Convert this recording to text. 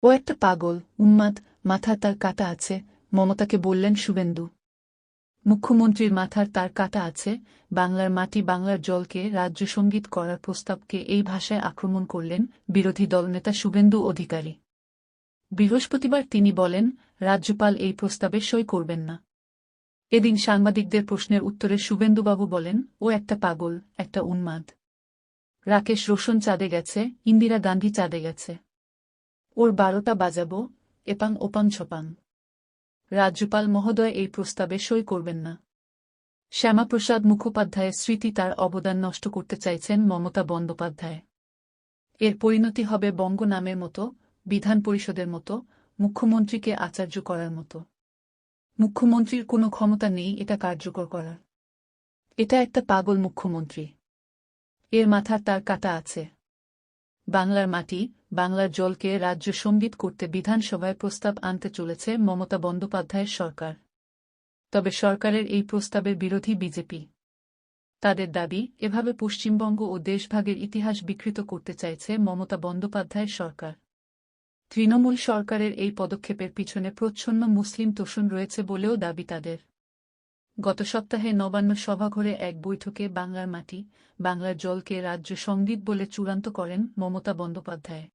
ও একটা পাগল, উন্মাদ, মাথায় তার কাঁটা আছে, মমতাকে বললেন শুভেন্দু। মুখ্যমন্ত্রীর মাথার তার কাঁটা আছে, বাংলার মাটি বাংলার জলকে রাজ্য সঙ্গীত করার প্রস্তাবকে এই ভাষায় আক্রমণ করলেন বিরোধী দলনেতা শুভেন্দু অধিকারী। বৃহস্পতিবার তিনি বলেন, রাজ্যপাল এই প্রস্তাবে সই করবেন না। এদিন সাংবাদিকদের প্রশ্নের উত্তরে শুভেন্দুবাবু বলেন, ও একটা পাগল, একটা উন্মাদ। রাকেশ রোশন চাঁদে গেছে, ইন্দিরা গান্ধী চাঁদে গেছে। ওর 12টা বাজাবো, এপাং ওপাং ছপাং। রাজ্যপাল মহোদয় এই প্রস্তাবে সই করবেন না। শ্যামাপ্রসাদ মুখোপাধ্যায়ের স্মৃতি, তার অবদান নষ্ট করতে চাইছেন মমতা বন্দ্যোপাধ্যায়। এর পরিণতি হবে বঙ্গ নামের মতো, বিধান পরিষদের মতো, মুখ্যমন্ত্রীকে আচার্য করার মতো। মুখ্যমন্ত্রীর কোনো ক্ষমতা নেই এটা কার্যকর করার। এটা একটা পাগল মুখ্যমন্ত্রী। এর মাথার তার কাঁটা আছে। বাংলার মাটি, বাংলার জলকে রাজ্য সঙ্গীত করতে বিধানসভায় প্রস্তাব আনতে চলেছে মমতা বন্দ্যোপাধ্যায়ের সরকার। তবে সরকারের এই প্রস্তাবের বিরোধী বিজেপি। তাদের দাবি, এভাবে পশ্চিমবঙ্গ ও দেশভাগের ইতিহাস বিকৃত করতে চাইছে মমতা বন্দ্যোপাধ্যায়ের সরকার। তৃণমূল সরকারের এই পদক্ষেপের পিছনে প্রচ্ছন্ন মুসলিম তোষণ রয়েছে বলেও দাবি তাদের। গত সপ্তাহে নবান্ন সভাঘরে এক বৈঠকে বাংলার মাটি, বাংলার জলকে রাজ্য সঙ্গীত বলে চূড়ান্ত করেন মমতা বন্দ্যোপাধ্যায়।